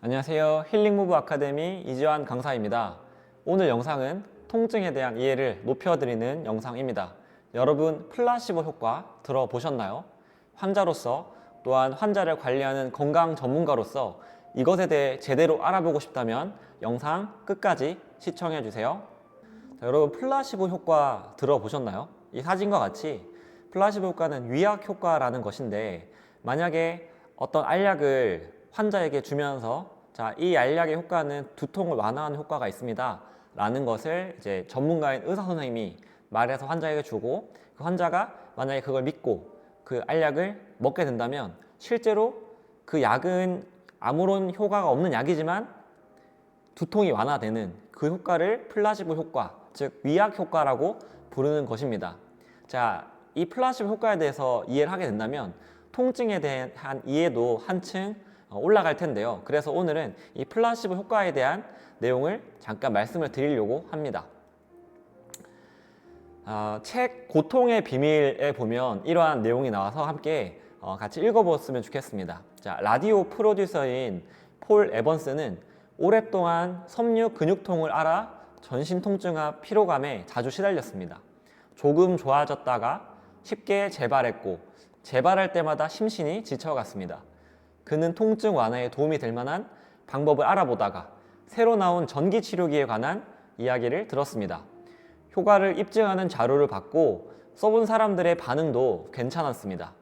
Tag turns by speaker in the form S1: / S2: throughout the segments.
S1: 안녕하세요. 힐링무브 아카데미 이지환 강사입니다. 오늘 영상은 통증에 대한 이해를 높여드리는 영상입니다. 여러분 플라시보 효과 들어보셨나요? 환자로서 또한 환자를 관리하는 건강 전문가로서 이것에 대해 제대로 알아보고 싶다면 영상 끝까지 시청해주세요. 여러분 플라시보 효과 들어보셨나요? 이 사진과 같이 플라시보 효과는 위약 효과라는 것인데, 만약에 어떤 알약을 환자에게 주면서 이 알약의 효과는 두통을 완화하는 효과가 있습니다 라는 것을 이제 전문가인 의사 선생님이 말해서 환자에게 주고, 그 환자가 만약에 그걸 믿고 그 알약을 먹게 된다면 실제로 그 약은 아무런 효과가 없는 약이지만 두통이 완화되는 그 효과를 플라시보 효과, 즉 위약 효과라고 부르는 것입니다. 이 플라시보 효과에 대해서 이해를 하게 된다면 통증에 대한 이해도 한층 올라갈 텐데요. 그래서 오늘은 이 플라시보 효과에 대한 내용을 잠깐 말씀을 드리려고 합니다. 책 고통의 비밀에 보면 이러한 내용이 나와서 함께 같이 읽어보았으면 좋겠습니다. 라디오 프로듀서인 폴 에번스는 오랫동안 섬유 근육통을 앓아 전신 통증과 피로감에 자주 시달렸습니다. 조금 좋아졌다가 쉽게 재발했고, 재발할 때마다 심신이 지쳐갔습니다. 그는 통증 완화에 도움이 될 만한 방법을 알아보다가 새로 나온 전기치료기에 관한 이야기를 들었습니다. 효과를 입증하는 자료를 받고 써본 사람들의 반응도 괜찮았습니다.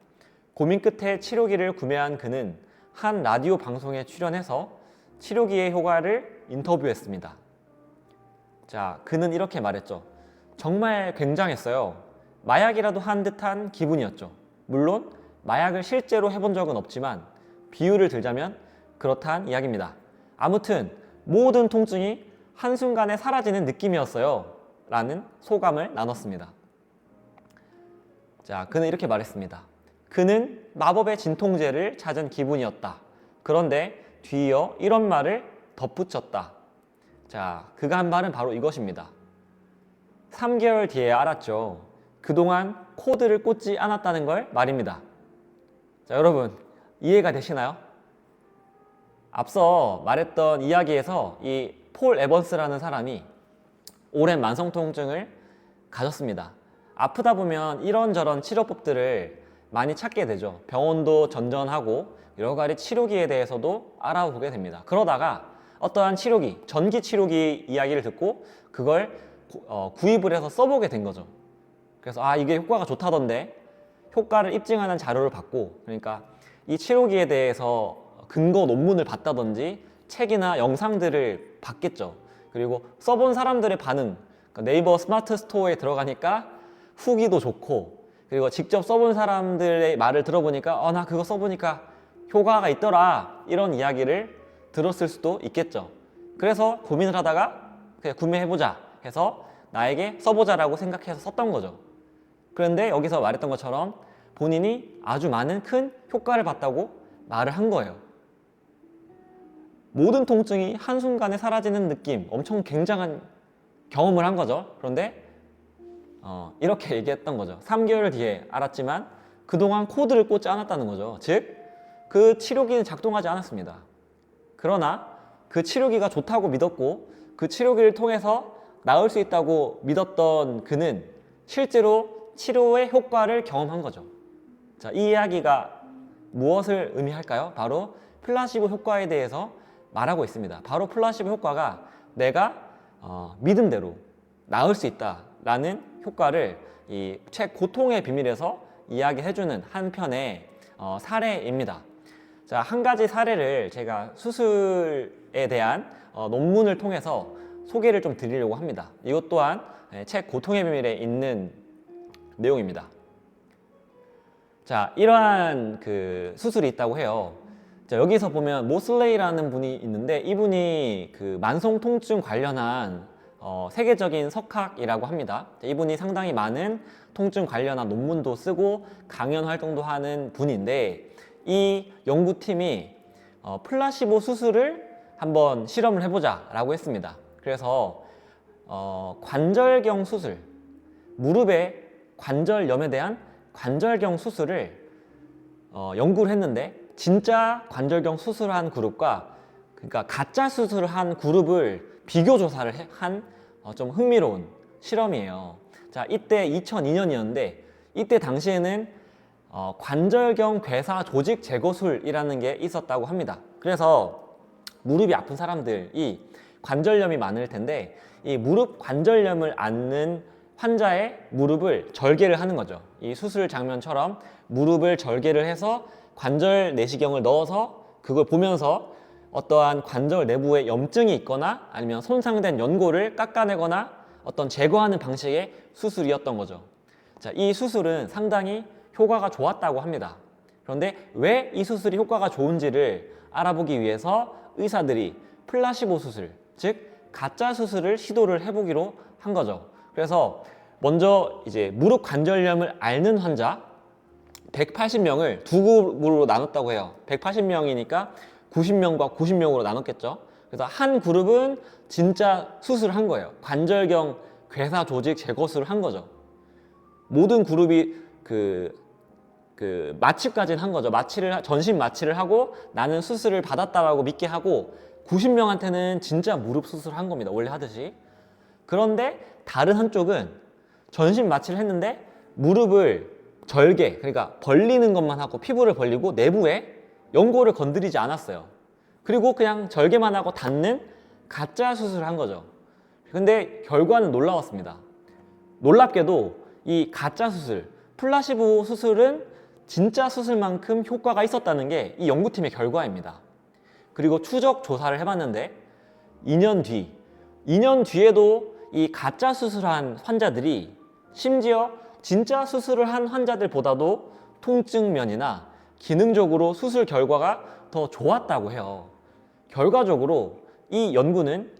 S1: 고민 끝에 치료기를 구매한 그는 한 라디오 방송에 출연해서 치료기의 효과를 인터뷰했습니다. 그는 이렇게 말했죠. 정말 굉장했어요. 마약이라도 한 듯한 기분이었죠. 물론 마약을 실제로 해본 적은 없지만 비유를 들자면 그렇단 이야기입니다. 아무튼 모든 통증이 한순간에 사라지는 느낌이었어요 라는 소감을 나눴습니다. 그는 이렇게 말했습니다. 그는 마법의 진통제를 찾은 기분이었다. 그런데 뒤이어 이런 말을 덧붙였다. 그가 한 말은 바로 이것입니다. 3개월 뒤에 알았죠. 그동안 코드를 꽂지 않았다는 걸 말입니다. 여러분 이해가 되시나요? 앞서 말했던 이야기에서 이 폴 에번스라는 사람이 오랜 만성 통증을 가졌습니다. 아프다 보면 이런저런 치료법들을 많이 찾게 되죠. 병원도 전전하고 여러 가지 치료기에 대해서도 알아보게 됩니다. 그러다가 어떠한 치료기, 전기 치료기 이야기를 듣고 그걸 구입을 해서 써보게 된 거죠. 그래서 이게 효과가 좋다던데 효과를 입증하는 자료를 받고, 그러니까 이 치료기에 대해서 근거 논문을 봤다든지 책이나 영상들을 봤겠죠. 그리고 써본 사람들의 반응, 그러니까 네이버 스마트 스토어에 들어가니까 후기도 좋고, 그리고 직접 써본 사람들의 말을 들어보니까 나 그거 써보니까 효과가 있더라, 이런 이야기를 들었을 수도 있겠죠. 그래서 고민을 하다가 그냥 구매해보자 해서 나에게 써보자라고 생각해서 썼던 거죠. 그런데 여기서 말했던 것처럼 본인이 아주 많은 큰 효과를 봤다고 말을 한 거예요. 모든 통증이 한순간에 사라지는 느낌, 엄청 굉장한 경험을 한 거죠. 그런데 이렇게 얘기했던 거죠. 3개월 뒤에 알았지만 그동안 코드를 꽂지 않았다는 거죠. 즉, 그 치료기는 작동하지 않았습니다. 그러나 그 치료기가 좋다고 믿었고 그 치료기를 통해서 나을 수 있다고 믿었던 그는 실제로 치료의 효과를 경험한 거죠. 이 이야기가 무엇을 의미할까요? 바로 플라시보 효과에 대해서 말하고 있습니다. 바로 플라시보 효과가 내가 믿음대로 나을 수 있다라는 효과를 이 책 고통의 비밀에서 이야기해주는 한 편의 사례입니다. 한 가지 사례를 제가 수술에 대한 논문을 통해서 소개를 좀 드리려고 합니다. 이것 또한 책 고통의 비밀에 있는 내용입니다. 이러한 그 수술이 있다고 해요. 여기서 보면 모슬레이라는 분이 있는데, 이분이 그 만성 통증 관련한 세계적인 석학이라고 합니다. 이분이 상당히 많은 통증 관련한 논문도 쓰고 강연 활동도 하는 분인데, 이 연구팀이 플라시보 수술을 한번 실험을 해보자 라고 했습니다. 그래서 관절경 수술, 무릎의 관절염에 대한 관절경 수술을 연구를 했는데, 진짜 관절경 수술한 그룹과 그러니까 가짜 수술을 한 그룹을 비교 조사를 한 좀 흥미로운 실험이에요. 자, 이때 2002년이었는데 이때 당시에는 관절경 괴사 조직 제거술이라는 게 있었다고 합니다. 그래서 무릎이 아픈 사람들이 관절염이 많을 텐데 이 무릎 관절염을 앓는 환자의 무릎을 절개를 하는 거죠. 이 수술 장면처럼 무릎을 절개를 해서 관절 내시경을 넣어서 그걸 보면서 어떠한 관절 내부에 염증이 있거나 아니면 손상된 연골을 깎아내거나 어떤 제거하는 방식의 수술이었던 거죠. 자, 이 수술은 상당히 효과가 좋았다고 합니다. 그런데 왜 이 수술이 효과가 좋은지를 알아보기 위해서 의사들이 플라시보 수술, 즉 가짜 수술을 시도를 해보기로 한 거죠. 그래서 먼저 이제 무릎 관절염을 앓는 환자 180명을 두 그룹으로 나눴다고 해요. 180명이니까 90명과 90명으로 나눴겠죠. 그래서 한 그룹은 진짜 수술을 한 거예요. 관절경 괴사 조직 제거술을 한 거죠. 모든 그룹이 마취까지는 한 거죠. 전신 마취를 하고 나는 수술을 받았다라고 믿게 하고 90명한테는 진짜 무릎 수술을 한 겁니다. 원래 하듯이. 그런데 다른 한쪽은 전신 마취를 했는데 무릎을 절개, 그러니까 벌리는 것만 하고 피부를 벌리고 내부에 연골을 건드리지 않았어요. 그리고 그냥 절개만 하고 닫는 가짜 수술을 한 거죠. 근데 결과는 놀라웠습니다. 놀랍게도 이 가짜 수술, 플라시보 수술은 진짜 수술만큼 효과가 있었다는 게 이 연구팀의 결과입니다. 그리고 추적 조사를 해봤는데 2년 뒤에도 이 가짜 수술한 환자들이 심지어 진짜 수술을 한 환자들보다도 통증면이나 기능적으로 수술 결과가 더 좋았다고 해요. 결과적으로 이 연구는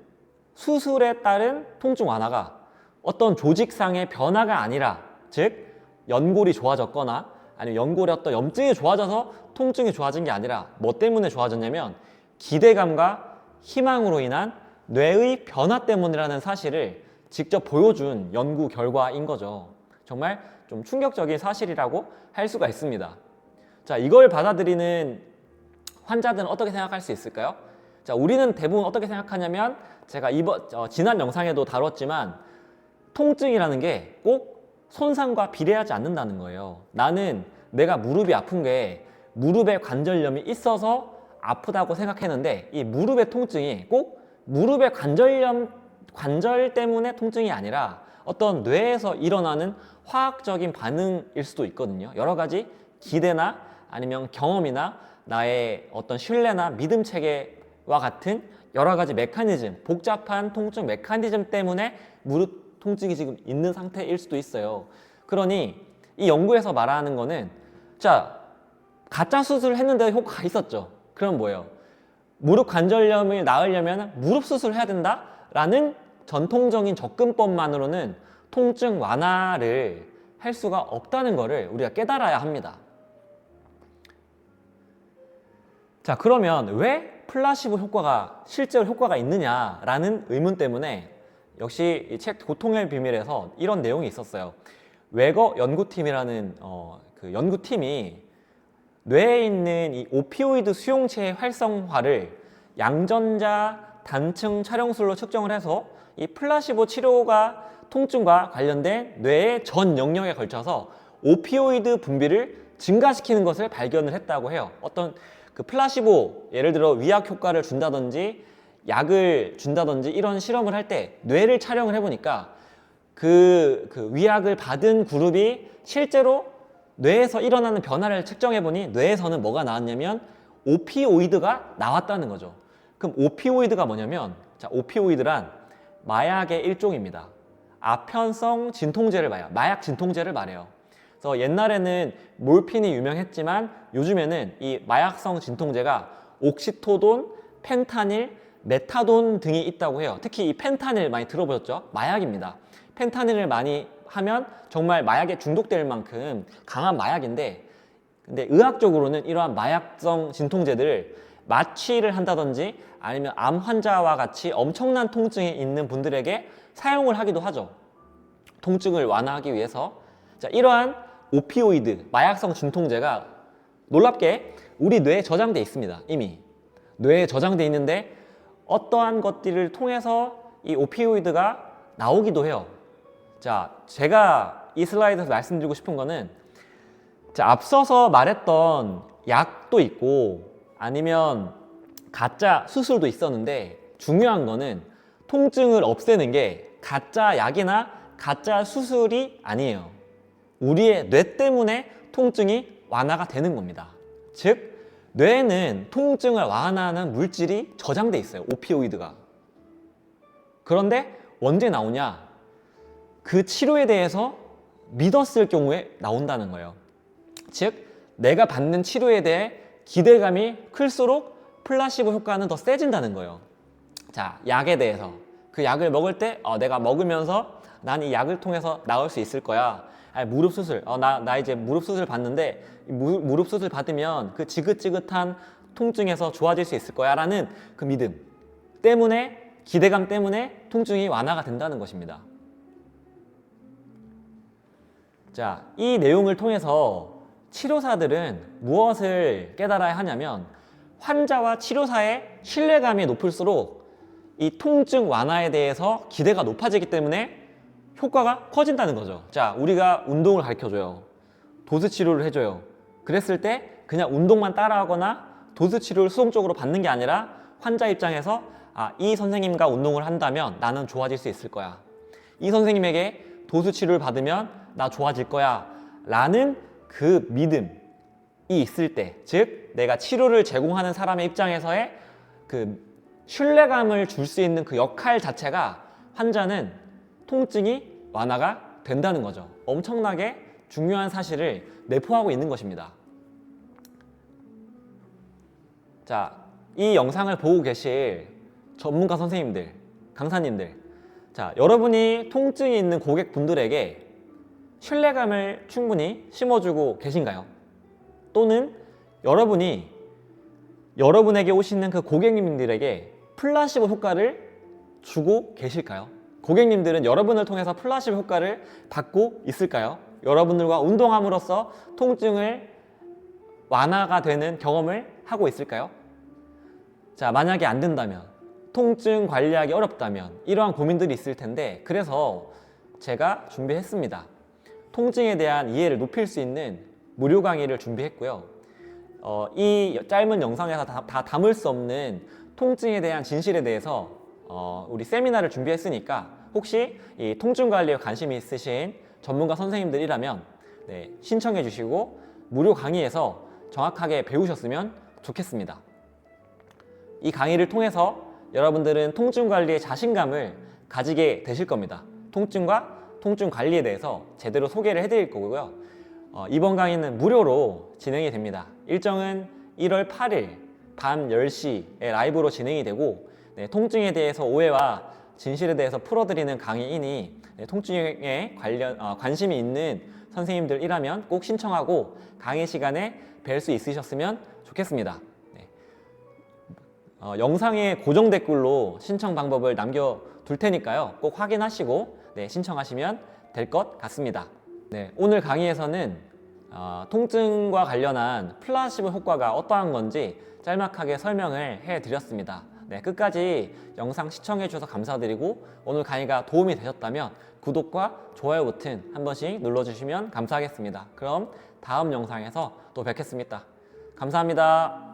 S1: 수술에 따른 통증 완화가 어떤 조직상의 변화가 아니라, 즉 연골이 좋아졌거나 아니면 연골의 어떤 염증이 좋아져서 통증이 좋아진 게 아니라 뭐 때문에 좋아졌냐면 기대감과 희망으로 인한 뇌의 변화 때문이라는 사실을 직접 보여준 연구 결과인 거죠. 정말 좀 충격적인 사실이라고 할 수가 있습니다. 자, 이걸 받아들이는 환자들은 어떻게 생각할 수 있을까요? 자, 우리는 대부분 어떻게 생각하냐면 제가 지난 영상에도 다뤘지만 통증이라는 게 꼭 손상과 비례하지 않는다는 거예요. 나는 내가 무릎이 아픈 게 무릎에 관절염이 있어서 아프다고 생각했는데 이 무릎의 통증이 꼭 무릎의 관절 때문에 통증이 아니라 어떤 뇌에서 일어나는 화학적인 반응일 수도 있거든요. 여러 가지 기대나 아니면 경험이나 나의 어떤 신뢰나 믿음 체계와 같은 여러 가지 메커니즘, 복잡한 통증 메커니즘 때문에 무릎 통증이 지금 있는 상태일 수도 있어요. 그러니 이 연구에서 말하는 거는 자, 가짜 수술을 했는데 효과가 있었죠. 그럼 뭐예요? 무릎 관절염을 나으려면 무릎 수술을 해야 된다라는 전통적인 접근법만으로는 통증 완화를 할 수가 없다는 것을 우리가 깨달아야 합니다. 자, 그러면 왜 플라시보 효과가 실제로 효과가 있느냐라는 의문 때문에 역시 이 책 고통의 비밀에서 이런 내용이 있었어요. 웨거 연구팀이라는 그 연구팀이 뇌에 있는 이 오피오이드 수용체의 활성화를 양전자 단층 촬영술로 측정을 해서 이 플라시보 치료가 통증과 관련된 뇌의 전 영역에 걸쳐서 오피오이드 분비를 증가시키는 것을 발견을 했다고 해요. 어떤 그 플라시보, 예를 들어 위약 효과를 준다든지 약을 준다든지 이런 실험을 할 때 뇌를 촬영을 해보니까 그 위약을 받은 그룹이 실제로 뇌에서 일어나는 변화를 측정해보니 뇌에서는 뭐가 나왔냐면 오피오이드가 나왔다는 거죠. 그럼 오피오이드가 뭐냐면, 자, 오피오이드란 마약의 일종입니다. 아편성 진통제를 말해요. 마약 진통제를 말해요. 그래서 옛날에는 몰핀이 유명했지만 요즘에는 이 마약성 진통제가 옥시토돈, 펜타닐, 메타돈 등이 있다고 해요. 특히 이 펜타닐 많이 들어보셨죠? 마약입니다. 펜타닐을 많이 하면 정말 마약에 중독될 만큼 강한 마약인데, 근데 의학적으로는 이러한 마약성 진통제들을 마취를 한다든지 아니면 암 환자와 같이 엄청난 통증이 있는 분들에게 사용을 하기도 하죠. 통증을 완화하기 위해서. 자, 이러한 오피오이드, 마약성 진통제가 놀랍게 우리 뇌에 저장돼 있습니다. 이미 뇌에 저장돼 있는데 어떠한 것들을 통해서 이 오피오이드가 나오기도 해요. 자, 제가 이 슬라이드에서 말씀드리고 싶은 거는, 자, 앞서서 말했던 약도 있고 아니면 가짜 수술도 있었는데, 중요한 거는 통증을 없애는 게 가짜 약이나 가짜 수술이 아니에요. 우리의 뇌 때문에 통증이 완화가 되는 겁니다. 즉, 뇌에는 통증을 완화하는 물질이 저장돼 있어요. 오피오이드가. 그런데 언제 나오냐? 그 치료에 대해서 믿었을 경우에 나온다는 거예요. 즉, 내가 받는 치료에 대해 기대감이 클수록 플라시보 효과는 더 세진다는 거예요. 자, 약에 대해서 그 약을 먹을 때 내가 먹으면서 난 이 약을 통해서 나을 수 있을 거야. 무릎 수술, 나 이제 무릎 수술 받는데 무릎 수술 받으면 그 지긋지긋한 통증에서 좋아질 수 있을 거야 라는 그 믿음 때문에, 기대감 때문에 통증이 완화가 된다는 것입니다. 자, 이 내용을 통해서 치료사들은 무엇을 깨달아야 하냐면, 환자와 치료사의 신뢰감이 높을수록 이 통증 완화에 대해서 기대가 높아지기 때문에 효과가 커진다는 거죠. 자, 우리가 운동을 가르쳐줘요. 도수 치료를 해줘요. 그랬을 때 그냥 운동만 따라하거나 도수 치료를 수동적으로 받는 게 아니라 환자 입장에서 이 선생님과 운동을 한다면 나는 좋아질 수 있을 거야. 이 선생님에게 도수 치료를 받으면 나 좋아질 거야. 라는 그 믿음이 있을 때, 즉 내가 치료를 제공하는 사람의 입장에서의 그 신뢰감을 줄 수 있는 그 역할 자체가 환자는 통증이 완화가 된다는 거죠. 엄청나게 중요한 사실을 내포하고 있는 것입니다. 자, 이 영상을 보고 계실 전문가 선생님들, 강사님들, 자, 여러분이 통증이 있는 고객분들에게 신뢰감을 충분히 심어주고 계신가요? 또는 여러분이 여러분에게 오시는 그 고객님들에게 플라시보 효과를 주고 계실까요? 고객님들은 여러분을 통해서 플라시보 효과를 받고 있을까요? 여러분들과 운동함으로써 통증을 완화가 되는 경험을 하고 있을까요? 자, 만약에 안 된다면, 통증 관리하기 어렵다면 이러한 고민들이 있을 텐데, 그래서 제가 준비했습니다. 통증에 대한 이해를 높일 수 있는 무료 강의를 준비했고요. 이 짧은 영상에서 다 담을 수 없는 통증에 대한 진실에 대해서 우리 세미나를 준비했으니까, 혹시 이 통증 관리에 관심이 있으신 전문가 선생님들이라면 신청해 주시고 무료 강의에서 정확하게 배우셨으면 좋겠습니다. 이 강의를 통해서 여러분들은 통증 관리에 자신감을 가지게 되실 겁니다. 통증과 통증 관리에 대해서 제대로 소개를 해드릴 거고요. 이번 강의는 무료로 진행이 됩니다. 일정은 1월 8일 밤 10시에 라이브로 진행이 되고, 통증에 대해서 오해와 진실에 대해서 풀어드리는 강의이니 통증에 관심이 있는 선생님들이라면 꼭 신청하고 강의 시간에 뵐 수 있으셨으면 좋겠습니다. 영상의 고정 댓글로 신청 방법을 남겨둘 테니까요. 꼭 확인하시고 신청하시면 될 것 같습니다. 오늘 강의에서는 통증과 관련한 플라시보 효과가 어떠한 건지 짤막하게 설명을 해드렸습니다. 끝까지 영상 시청해 주셔서 감사드리고, 오늘 강의가 도움이 되셨다면 구독과 좋아요 버튼 한 번씩 눌러주시면 감사하겠습니다. 그럼 다음 영상에서 또 뵙겠습니다. 감사합니다.